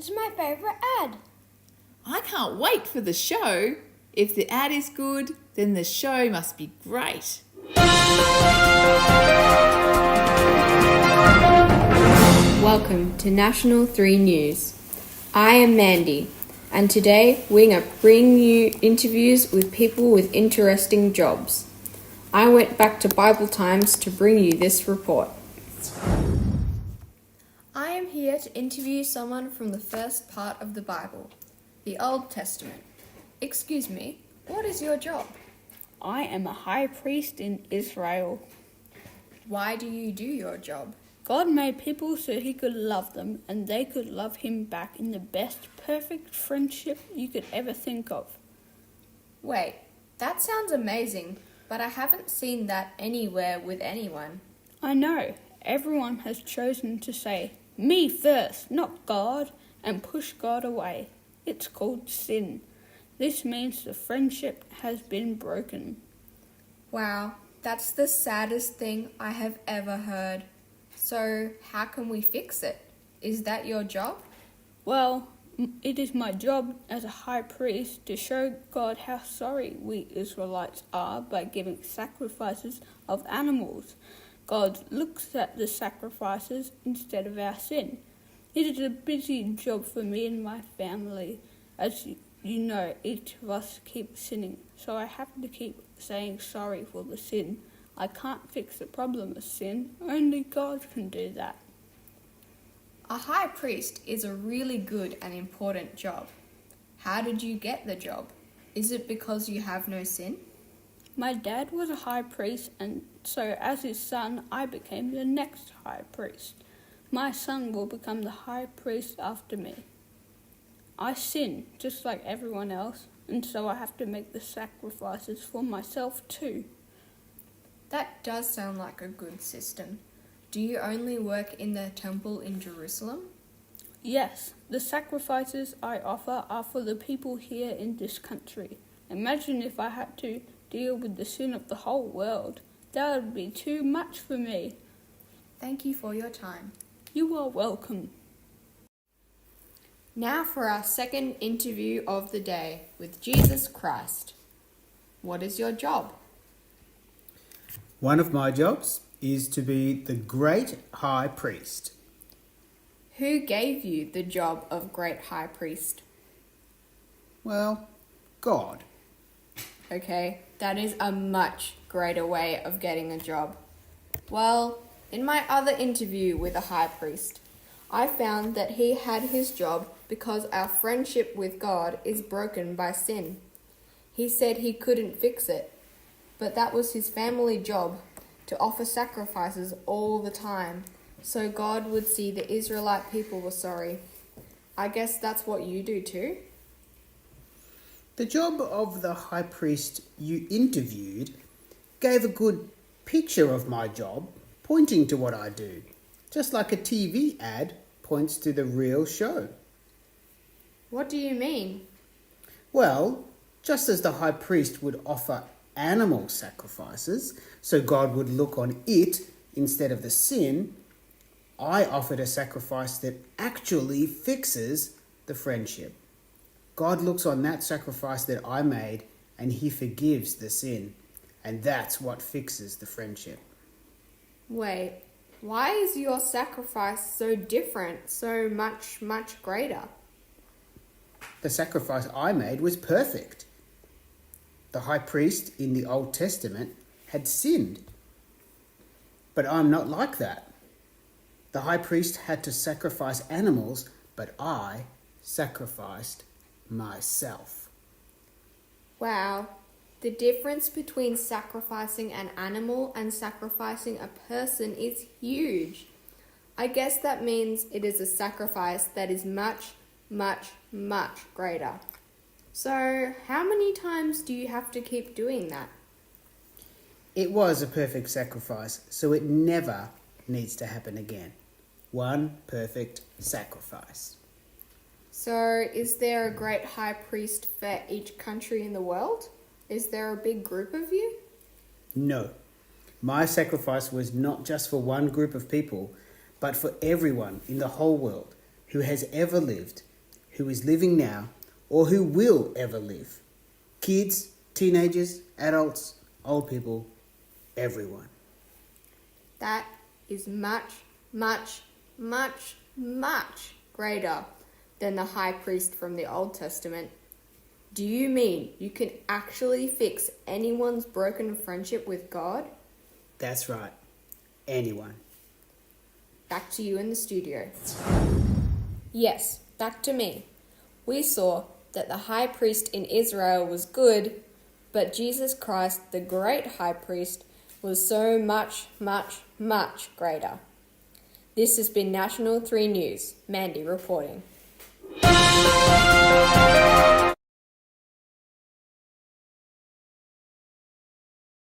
It's my favourite ad. I can't wait for the show. If the ad is good, then the show must be great. Welcome to National 3 News. I am Mandy, and today we're going to bring you interviews with people with interesting jobs. I went back to Bible Times to bring you this report. I am here to interview someone from the first part of the Bible, the Old Testament. Excuse me, what is your job? I am a high priest in Israel. Why do you do your job? God made people so he could love them and they could love him back in the best, perfect friendship you could ever think of. Wait, that sounds amazing, but I haven't seen that anywhere with anyone. I know, everyone has chosen to say, me first, not God, and push God away. It's called sin. This means the friendship has been broken. Wow, that's the saddest thing I have ever heard. So, how can we fix it? Is that your job? Well, it is my job as a high priest to show God how sorry we Israelites are by giving sacrifices of animals. God looks at the sacrifices instead of our sin. It is a busy job for me and my family. As you know, each of us keeps sinning, so I have to keep saying sorry for the sin. I can't fix the problem of sin. Only God can do that. A high priest is a really good and important job. How did you get the job? Is it because you have no sin? My dad was a high priest, and so as his son, I became the next high priest. My son will become the high priest after me. I sin, just like everyone else, and so I have to make the sacrifices for myself too. That does sound like a good system. Do you only work in the temple in Jerusalem? Yes, the sacrifices I offer are for the people here in this country. Imagine if I had to deal with the sin of the whole world. That would be too much for me. Thank you for your time. You are welcome. Now for our second interview of the day with Jesus Christ. What is your job? One of my jobs is to be the great high priest. Who gave you the job of great high priest? Well, God. Okay, that is a much greater way of getting a job. Well, in my other interview with a high priest, I found that he had his job because our friendship with God is broken by sin. He said he couldn't fix it, but that was his family job to offer sacrifices all the time, so God would see the Israelite people were sorry. I guess that's what you do too? The job of the high priest you interviewed gave a good picture of my job, pointing to what I do, just like a TV ad points to the real show. What do you mean? Well, just as the high priest would offer animal sacrifices, so God would look on it instead of the sin, I offered a sacrifice that actually fixes the friendship. God looks on that sacrifice that I made and he forgives the sin, and that's what fixes the friendship. Wait, why is your sacrifice so different, so much greater? The sacrifice I made was perfect. The high priest in the Old Testament had sinned. But I'm not like that. The high priest had to sacrifice animals, but I sacrificed myself. Wow, the difference between sacrificing an animal and sacrificing a person is huge. I guess that means it is a sacrifice that is much greater. So, how many times do you have to keep doing that? It was a perfect sacrifice, so it never needs to happen again. One perfect sacrifice. So, is there a great high priest for each country in the world? Is there a big group of you? No. My sacrifice was not just for one group of people, but for everyone in the whole world who has ever lived, who is living now or who will ever live. Kids, teenagers, adults, old people, everyone. That is much, much, much, much greater than the high priest from the Old Testament. Do you mean you can actually fix anyone's broken friendship with God? That's right. Anyone. Back to you in the studio. Yes, back to me. We saw that the high priest in Israel was good, but Jesus Christ, the great high priest, was so much, much, much greater. This has been National 3 News. Mandy reporting.